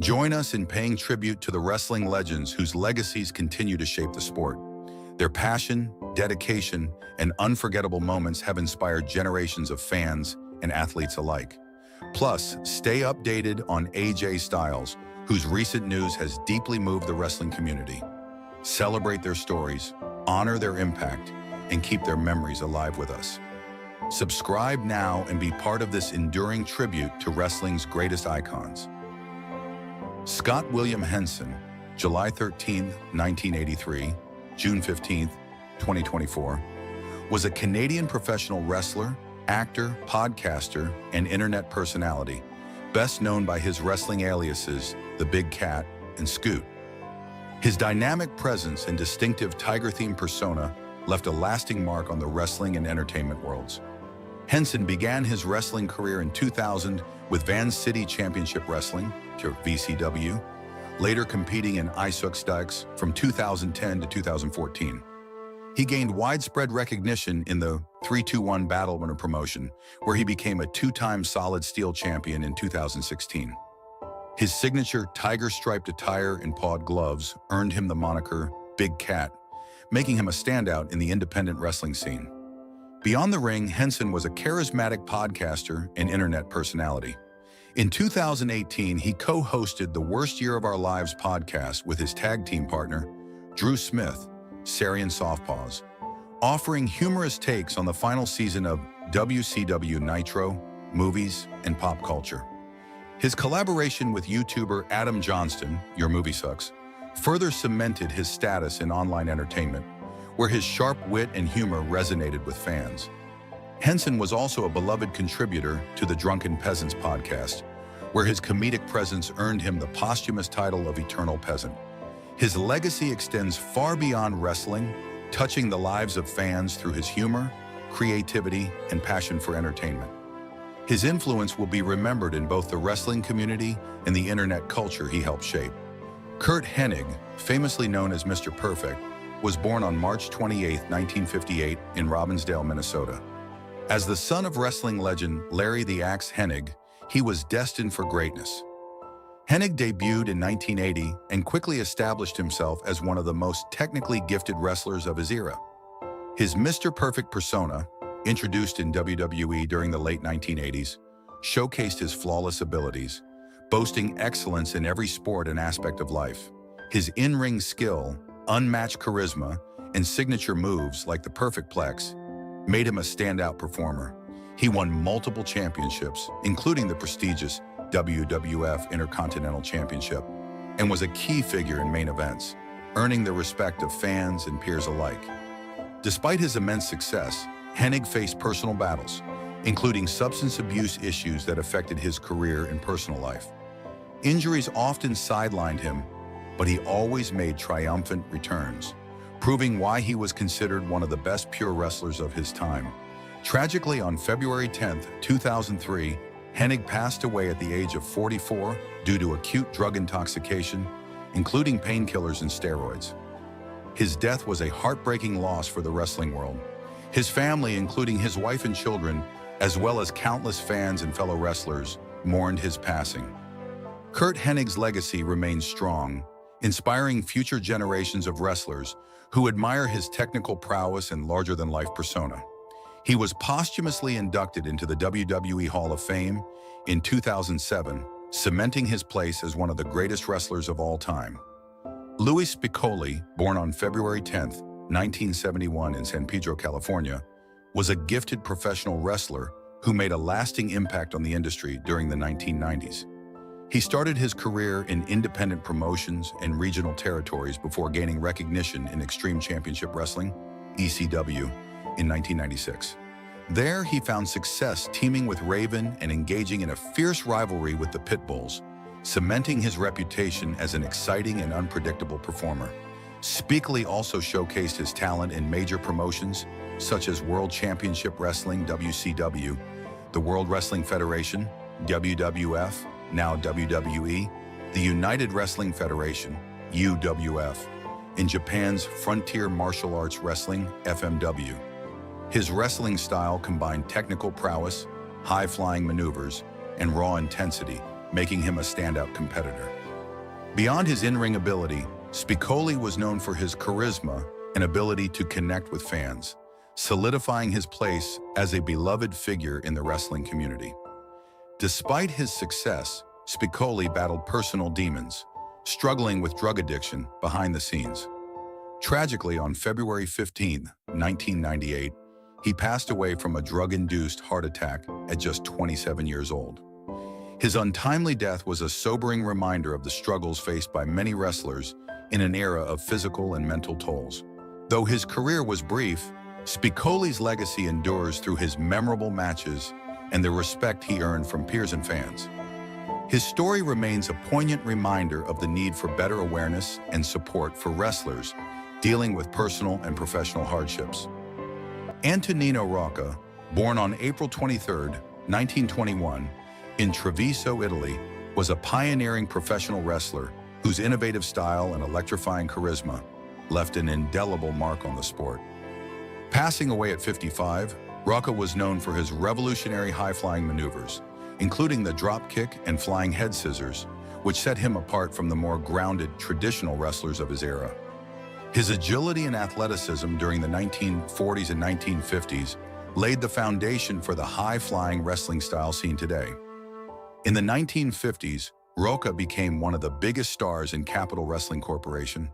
Join us in paying tribute to the wrestling legends whose legacies continue to shape the sport. Their passion, dedication, and unforgettable moments have inspired generations of fans and athletes alike. Plus, stay updated on AJ Styles, whose recent news has deeply moved the wrestling community. Celebrate their stories, honor their impact, and keep their memories alive with us. Subscribe now and be part of this enduring tribute to wrestling's greatest icons. Scott William Henson, July 13, 1983, June 15, 2024, was a Canadian professional wrestler, actor, podcaster, and internet personality, best known by his wrestling aliases, The Big Cat and Scoot. His dynamic presence and distinctive tiger-themed persona left a lasting mark on the wrestling and entertainment worlds. Henson began his wrestling career in 2000 with Van City Championship Wrestling, VCW, later competing in Ijsselstijks from 2010 to 2014. He gained widespread recognition in the 3-2-1 Battle Winner promotion, where he became a two-time Solid Steel champion in 2016. His signature tiger-striped attire and pawed gloves earned him the moniker Big Cat, making him a standout in the independent wrestling scene. Beyond the ring, Henson was a charismatic podcaster and internet personality. In 2018, he co-hosted the Worst Year of Our Lives podcast with his tag team partner, Drew Smith, Sarian Softpaws, offering humorous takes on the final season of WCW Nitro, movies, and pop culture. His collaboration with YouTuber Adam Johnston, Your Movie Sucks, further cemented his status in online entertainment, where his sharp wit and humor resonated with fans. Henson was also a beloved contributor to the Drunken Peasants podcast, where his comedic presence earned him the posthumous title of Eternal Peasant. His legacy extends far beyond wrestling, touching the lives of fans through his humor, creativity, and passion for entertainment. His influence will be remembered in both the wrestling community and the internet culture he helped shape. Curt Hennig, famously known as Mr. Perfect, was born on March 28, 1958 in Robbinsdale, Minnesota. As the son of wrestling legend Larry the Axe Hennig, he was destined for greatness. Hennig debuted in 1980 and quickly established himself as one of the most technically gifted wrestlers of his era. His Mr. Perfect persona, introduced in WWE during the late 1980s, showcased his flawless abilities, boasting excellence in every sport and aspect of life. His in-ring skill, unmatched charisma, and signature moves like the Perfect Plex made him a standout performer. He won multiple championships, including the prestigious WWF Intercontinental Championship, and was a key figure in main events, earning the respect of fans and peers alike. Despite his immense success, Hennig faced personal battles, including substance abuse issues that affected his career and personal life. Injuries often sidelined him, but he always made triumphant returns, proving why he was considered one of the best pure wrestlers of his time. Tragically, on February 10, 2003, Hennig passed away at the age of 44 due to acute drug intoxication, including painkillers and steroids. His death was a heartbreaking loss for the wrestling world. His family, including his wife and children, as well as countless fans and fellow wrestlers, mourned his passing. Curt Hennig's legacy remains strong, inspiring future generations of wrestlers who admire his technical prowess and larger-than-life persona. He was posthumously inducted into the WWE Hall of Fame in 2007, cementing his place as one of the greatest wrestlers of all time. Louis Spicolli, born on February 10, 1971 in San Pedro, California, was a gifted professional wrestler who made a lasting impact on the industry during the 1990s. He started his career in independent promotions and regional territories before gaining recognition in Extreme Championship Wrestling, ECW, in 1996. There, he found success teaming with Raven and engaging in a fierce rivalry with the Pitbulls, cementing his reputation as an exciting and unpredictable performer. Spicolli also showcased his talent in major promotions such as World Championship Wrestling, WCW, the World Wrestling Federation, WWF, now WWE, the United Wrestling Federation, UWF, and Japan's Frontier Martial Arts Wrestling, FMW. His wrestling style combined technical prowess, high-flying maneuvers, and raw intensity, making him a standout competitor. Beyond his in-ring ability, Spicoli was known for his charisma and ability to connect with fans, solidifying his place as a beloved figure in the wrestling community. Despite his success, Spicoli battled personal demons, struggling with drug addiction behind the scenes. Tragically, on February 15, 1998, he passed away from a drug-induced heart attack at just 27 years old. His untimely death was a sobering reminder of the struggles faced by many wrestlers in an era of physical and mental tolls. Though his career was brief, Spicoli's legacy endures through his memorable matches and the respect he earned from peers and fans. His story remains a poignant reminder of the need for better awareness and support for wrestlers dealing with personal and professional hardships. Antonino Rocca, born on April 23, 1921, in Treviso, Italy, was a pioneering professional wrestler whose innovative style and electrifying charisma left an indelible mark on the sport. Passing away at 55, Rocca was known for his revolutionary high-flying maneuvers, including the drop kick and flying head scissors, which set him apart from the more grounded, traditional wrestlers of his era. His agility and athleticism during the 1940s and 1950s laid the foundation for the high-flying wrestling style seen today. In the 1950s, Rocca became one of the biggest stars in Capital Wrestling Corporation,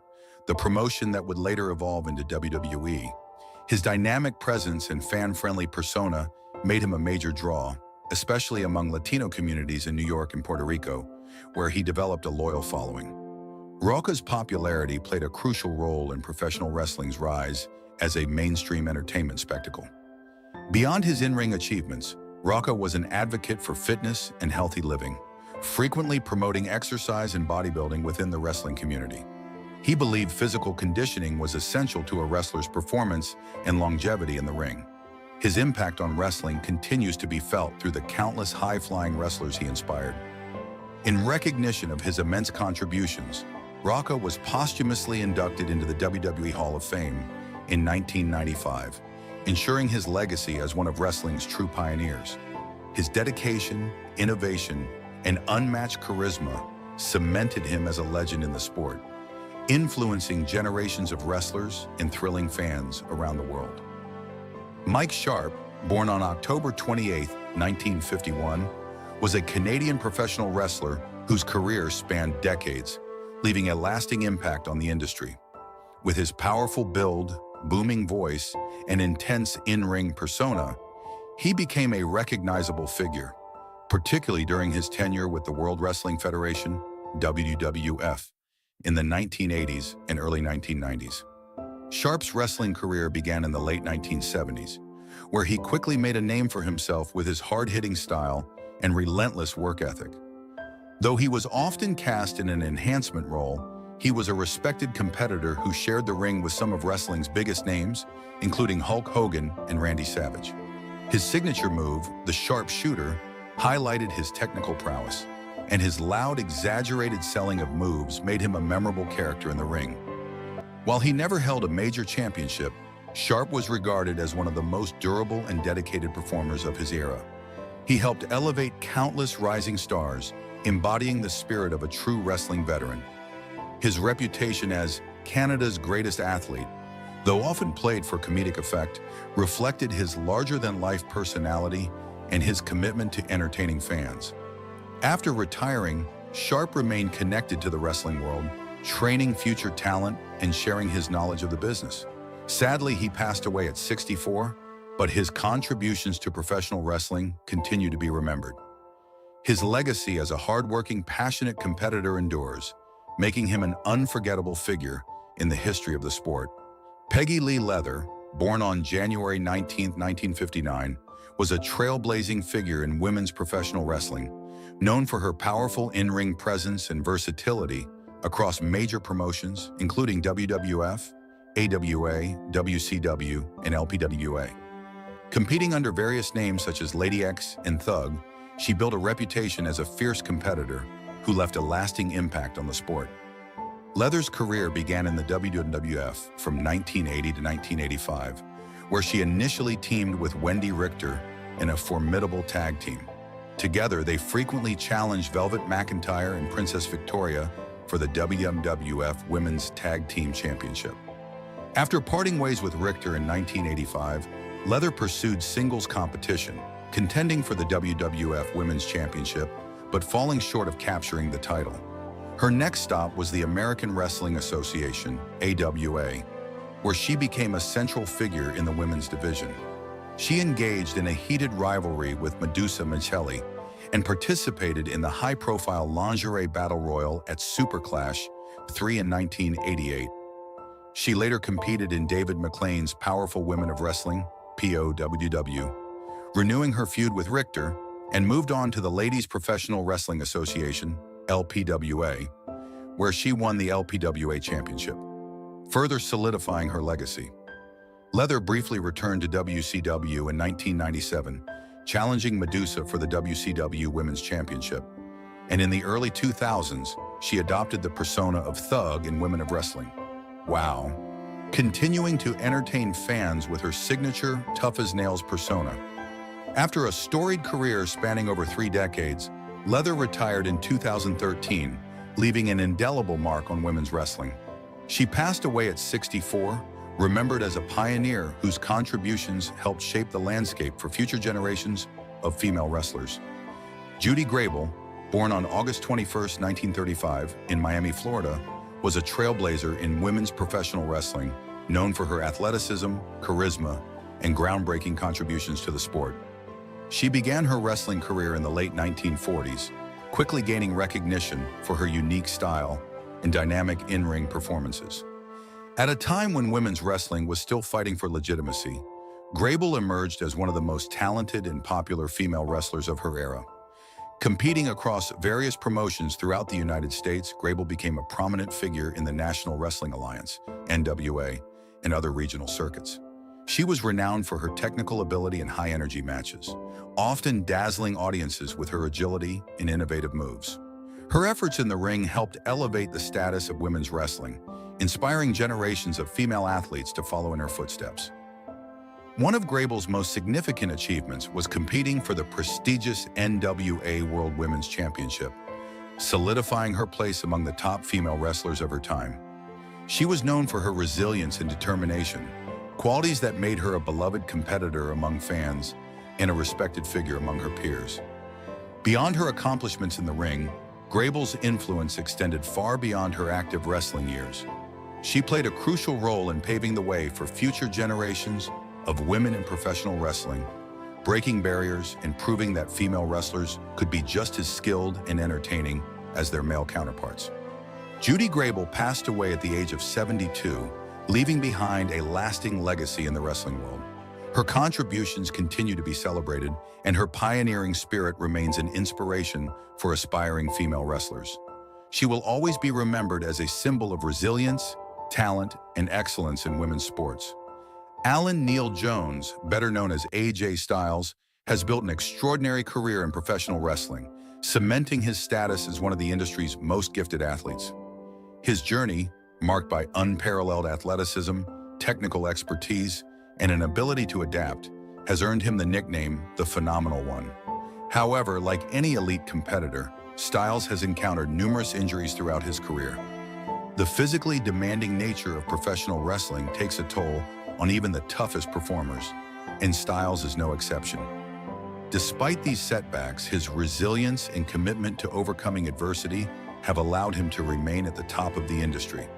the promotion that would later evolve into WWE. His dynamic presence and fan-friendly persona made him a major draw, especially among Latino communities in New York and Puerto Rico, where he developed a loyal following. Rocca's popularity played a crucial role in professional wrestling's rise as a mainstream entertainment spectacle. Beyond his in-ring achievements, Rocca was an advocate for fitness and healthy living, frequently promoting exercise and bodybuilding within the wrestling community. He believed physical conditioning was essential to a wrestler's performance and longevity in the ring. His impact on wrestling continues to be felt through the countless high-flying wrestlers he inspired. In recognition of his immense contributions, Rocca was posthumously inducted into the WWE Hall of Fame in 1995, ensuring his legacy as one of wrestling's true pioneers. His dedication, innovation, and unmatched charisma cemented him as a legend in the sport, influencing generations of wrestlers and thrilling fans around the world. Mike Sharp, born on October 28, 1951, was a Canadian professional wrestler whose career spanned decades, leaving a lasting impact on the industry. With his powerful build, booming voice, and intense in-ring persona, he became a recognizable figure, particularly during his tenure with the World Wrestling Federation, WWF, in the 1980s and early 1990s. Sharp's wrestling career began in the late 1970s, where he quickly made a name for himself with his hard-hitting style and relentless work ethic. Though he was often cast in an enhancement role, he was a respected competitor who shared the ring with some of wrestling's biggest names, including Hulk Hogan and Randy Savage. His signature move, the sharpshooter, highlighted his technical prowess, and his loud, exaggerated selling of moves made him a memorable character in the ring. While he never held a major championship, Sharp was regarded as one of the most durable and dedicated performers of his era. He helped elevate countless rising stars, embodying the spirit of a true wrestling veteran. His reputation as Canada's greatest athlete, though often played for comedic effect, reflected his larger-than-life personality and his commitment to entertaining fans. After retiring, Sharp remained connected to the wrestling world, training future talent and sharing his knowledge of the business. Sadly, he passed away at 64, but his contributions to professional wrestling continue to be remembered. His legacy as a hardworking, passionate competitor endures, making him an unforgettable figure in the history of the sport. Peggy Lee Leather, born on January 19, 1959, was a trailblazing figure in women's professional wrestling, known for her powerful in-ring presence and versatility across major promotions, including WWF, AWA, WCW, and LPWA. Competing under various names such as Lady X and Thug, she built a reputation as a fierce competitor who left a lasting impact on the sport. Leather's career began in the WWF from 1980 to 1985, where she initially teamed with Wendy Richter in a formidable tag team. Together, they frequently challenged Velvet McIntyre and Princess Victoria for the WWF Women's Tag Team Championship. After parting ways with Richter in 1985, Leather pursued singles competition, contending for the WWF Women's Championship, but falling short of capturing the title. Her next stop was the American Wrestling Association, AWA, where she became a central figure in the women's division. She engaged in a heated rivalry with Medusa Michelli and participated in the high-profile lingerie battle royal at Super Clash 3 in 1988. She later competed in David McLean's Powerful Women of Wrestling, POWW, renewing her feud with Richter, and moved on to the Ladies Professional Wrestling Association, LPWA, where she won the LPWA Championship, further solidifying her legacy. Leather briefly returned to WCW in 1997, challenging Medusa for the WCW Women's Championship, and in the early 2000s, she adopted the persona of Thug in Women of Wrestling. Wow. Continuing to entertain fans with her signature tough-as-nails persona. After a storied career spanning over 3 decades, Leather retired in 2013, leaving an indelible mark on women's wrestling. She passed away at 64, remembered as a pioneer whose contributions helped shape the landscape for future generations of female wrestlers. Judy Grable, born on August 21, 1935, in Miami, Florida, was a trailblazer in women's professional wrestling, known for her athleticism, charisma, and groundbreaking contributions to the sport. She began her wrestling career in the late 1940s, quickly gaining recognition for her unique style and dynamic in-ring performances. At a time when women's wrestling was still fighting for legitimacy, Grable emerged as one of the most talented and popular female wrestlers of her era. Competing across various promotions throughout the United States, Grable became a prominent figure in the National Wrestling Alliance, NWA, and other regional circuits. She was renowned for her technical ability and high-energy matches, often dazzling audiences with her agility and innovative moves. Her efforts in the ring helped elevate the status of women's wrestling, inspiring generations of female athletes to follow in her footsteps. One of Grable's most significant achievements was competing for the prestigious NWA World Women's Championship, solidifying her place among the top female wrestlers of her time. She was known for her resilience and determination, qualities that made her a beloved competitor among fans and a respected figure among her peers. Beyond her accomplishments in the ring, Grable's influence extended far beyond her active wrestling years. She played a crucial role in paving the way for future generations of women in professional wrestling, breaking barriers and proving that female wrestlers could be just as skilled and entertaining as their male counterparts. Judy Grable passed away at the age of 72, leaving behind a lasting legacy in the wrestling world. Her contributions continue to be celebrated, and her pioneering spirit remains an inspiration for aspiring female wrestlers. She will always be remembered as a symbol of resilience, talent, and excellence in women's sports. Alan Neil Jones, better known as AJ Styles, has built an extraordinary career in professional wrestling, cementing his status as one of the industry's most gifted athletes. His journey, marked by unparalleled athleticism, technical expertise, and an ability to adapt, has earned him the nickname the Phenomenal One. However, like any elite competitor, Styles has encountered numerous injuries throughout his career. The physically demanding nature of professional wrestling takes a toll on even the toughest performers, and Styles is no exception. Despite these setbacks, his resilience and commitment to overcoming adversity have allowed him to remain at the top of the industry.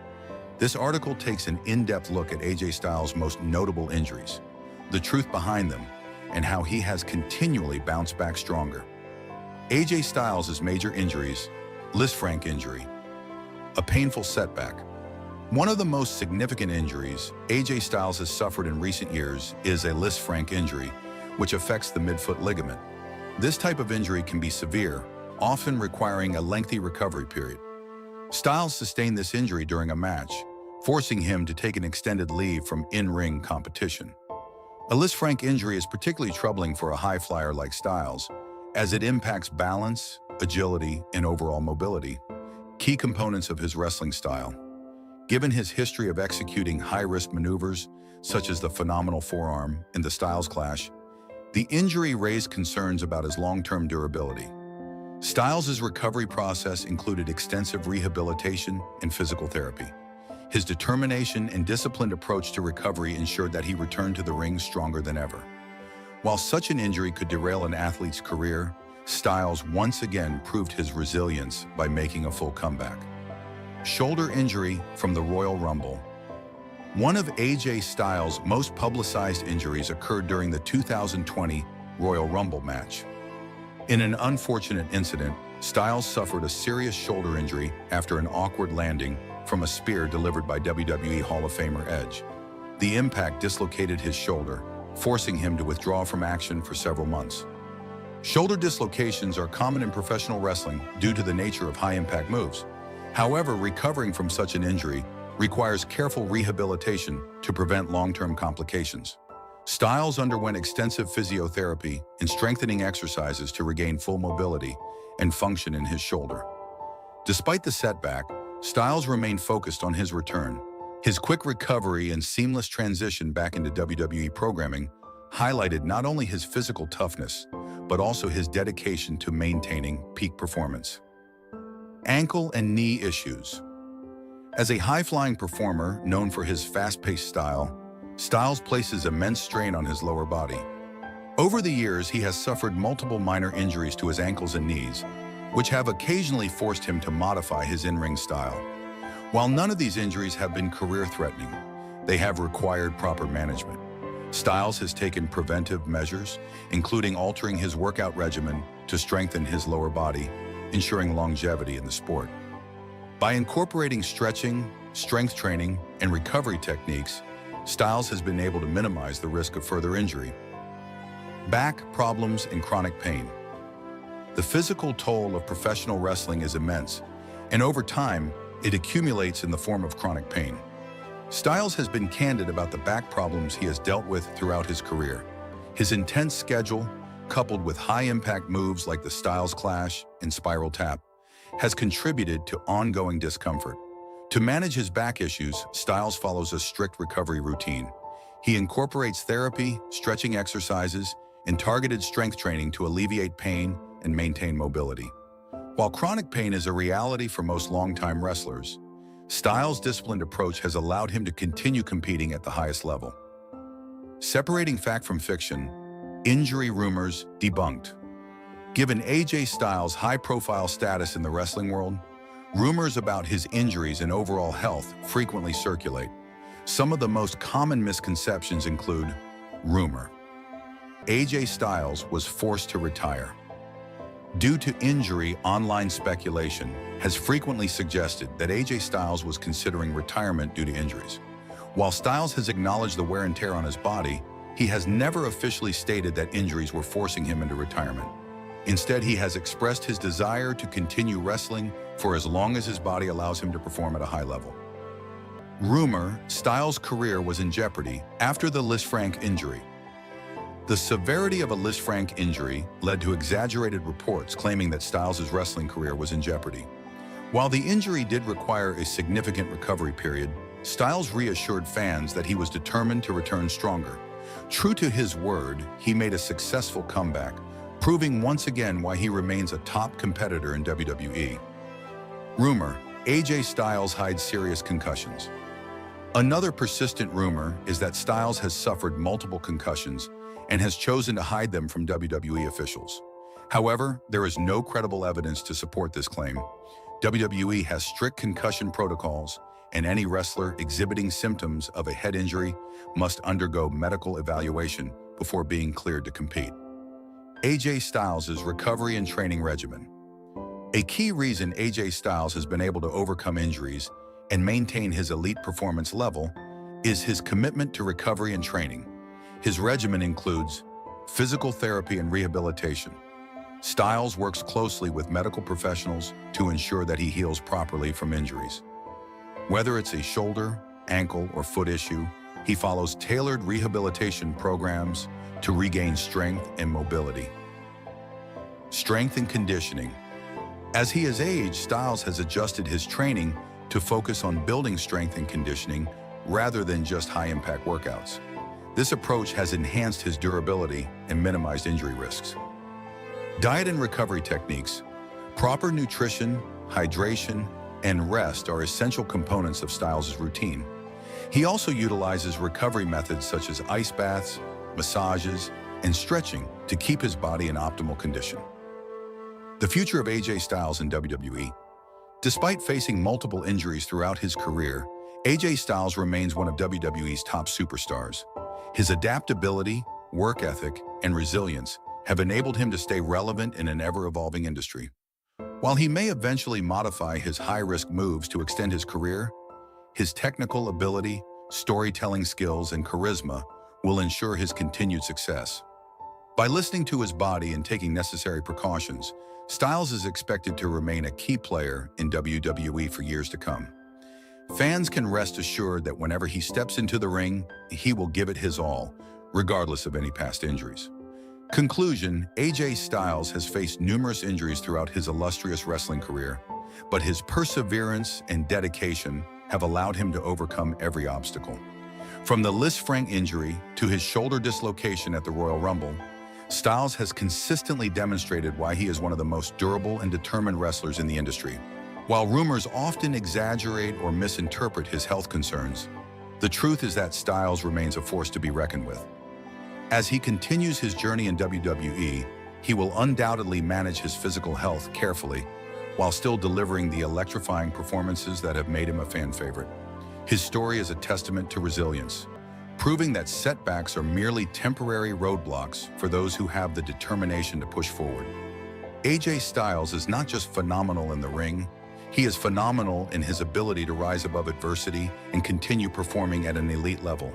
This article takes an in-depth look at AJ Styles' most notable injuries, the truth behind them, and how he has continually bounced back stronger. AJ Styles' major injuries: Lisfranc injury, a painful setback. One of the most significant injuries AJ Styles has suffered in recent years is a Lisfranc injury, which affects the midfoot ligament. This type of injury can be severe, often requiring a lengthy recovery period. Styles sustained this injury during a match, forcing him to take an extended leave from in-ring competition. A Lisfranc injury is particularly troubling for a high flyer like Styles, as it impacts balance, agility, and overall mobility, key components of his wrestling style. Given his history of executing high-risk maneuvers, such as the phenomenal forearm and the Styles Clash, the injury raised concerns about his long-term durability. Styles' recovery process included extensive rehabilitation and physical therapy. His determination and disciplined approach to recovery ensured that he returned to the ring stronger than ever. While such an injury could derail an athlete's career, Styles once again proved his resilience by making a full comeback. Shoulder injury from the Royal Rumble. One of AJ Styles' most publicized injuries occurred during the 2020 Royal Rumble match. In an unfortunate incident, Styles suffered a serious shoulder injury after an awkward landing from a spear delivered by WWE Hall of Famer Edge. The impact dislocated his shoulder, forcing him to withdraw from action for several months. Shoulder dislocations are common in professional wrestling due to the nature of high-impact moves. However, recovering from such an injury requires careful rehabilitation to prevent long-term complications. Styles underwent extensive physiotherapy and strengthening exercises to regain full mobility and function in his shoulder. Despite the setback, Styles remained focused on his return. His quick recovery and seamless transition back into WWE programming highlighted not only his physical toughness, but also his dedication to maintaining peak performance. Ankle and knee issues. As a high-flying performer known for his fast-paced style, Styles places immense strain on his lower body. Over the years, he has suffered multiple minor injuries to his ankles and knees, which have occasionally forced him to modify his in-ring style. While none of these injuries have been career-threatening, they have required proper management. Styles has taken preventive measures, including altering his workout regimen to strengthen his lower body, ensuring longevity in the sport. By incorporating stretching, strength training, and recovery techniques, Styles has been able to minimize the risk of further injury. Back problems and chronic pain. The physical toll of professional wrestling is immense, and over time, it accumulates in the form of chronic pain. Styles has been candid about the back problems he has dealt with throughout his career. His intense schedule, coupled with high-impact moves like the Styles Clash and Spiral Tap, has contributed to ongoing discomfort. To manage his back issues, Styles follows a strict recovery routine. He incorporates therapy, stretching exercises, and targeted strength training to alleviate pain and maintain mobility. While chronic pain is a reality for most longtime wrestlers, Styles' disciplined approach has allowed him to continue competing at the highest level. Separating fact from fiction, injury rumors debunked. Given AJ Styles' high-profile status in the wrestling world, rumors about his injuries and overall health frequently circulate. Some of the most common misconceptions include rumor. AJ Styles was forced to retire. Due to injury, online speculation has frequently suggested that AJ Styles was considering retirement due to injuries. While Styles has acknowledged the wear and tear on his body, he has never officially stated that injuries were forcing him into retirement. Instead, he has expressed his desire to continue wrestling for as long as his body allows him to perform at a high level. Rumor: Styles' career was in jeopardy after the Lisfranc injury. The severity of a Lisfranc injury led to exaggerated reports claiming that Styles' wrestling career was in jeopardy. While the injury did require a significant recovery period, Styles reassured fans that he was determined to return stronger. True to his word, he made a successful comeback, proving once again why he remains a top competitor in WWE. Rumor: AJ Styles hides serious concussions. Another persistent rumor is that Styles has suffered multiple concussions and has chosen to hide them from WWE officials. However, there is no credible evidence to support this claim. WWE has strict concussion protocols, and any wrestler exhibiting symptoms of a head injury must undergo medical evaluation before being cleared to compete. AJ Styles' recovery and training regimen. A key reason AJ Styles has been able to overcome injuries and maintain his elite performance level is his commitment to recovery and training. His regimen includes physical therapy and rehabilitation. Styles works closely with medical professionals to ensure that he heals properly from injuries. Whether it's a shoulder, ankle, or foot issue, he follows tailored rehabilitation programs to regain strength and mobility. Strength and conditioning. As he has aged, Styles has adjusted his training to focus on building strength and conditioning rather than just high-impact workouts. This approach has enhanced his durability and minimized injury risks. Diet and recovery techniques. Proper nutrition, hydration, and rest are essential components of Styles' routine. He also utilizes recovery methods such as ice baths, massages, and stretching to keep his body in optimal condition. The future of AJ Styles in WWE. Despite facing multiple injuries throughout his career, AJ Styles remains one of WWE's top superstars. His adaptability, work ethic, and resilience have enabled him to stay relevant in an ever-evolving industry. While he may eventually modify his high-risk moves to extend his career, his technical ability, storytelling skills, and charisma will ensure his continued success. By listening to his body and taking necessary precautions, Styles is expected to remain a key player in WWE for years to come. Fans can rest assured that whenever he steps into the ring, he will give it his all, regardless of any past injuries. Conclusion: AJ Styles has faced numerous injuries throughout his illustrious wrestling career, but his perseverance and dedication have allowed him to overcome every obstacle. From the Liz Frank injury to his shoulder dislocation at the Royal Rumble, Styles has consistently demonstrated why he is one of the most durable and determined wrestlers in the industry. While rumors often exaggerate or misinterpret his health concerns, the truth is that Styles remains a force to be reckoned with. As he continues his journey in WWE, he will undoubtedly manage his physical health carefully, while still delivering the electrifying performances that have made him a fan favorite. His story is a testament to resilience, proving that setbacks are merely temporary roadblocks for those who have the determination to push forward. AJ Styles is not just phenomenal in the ring, he is phenomenal in his ability to rise above adversity and continue performing at an elite level.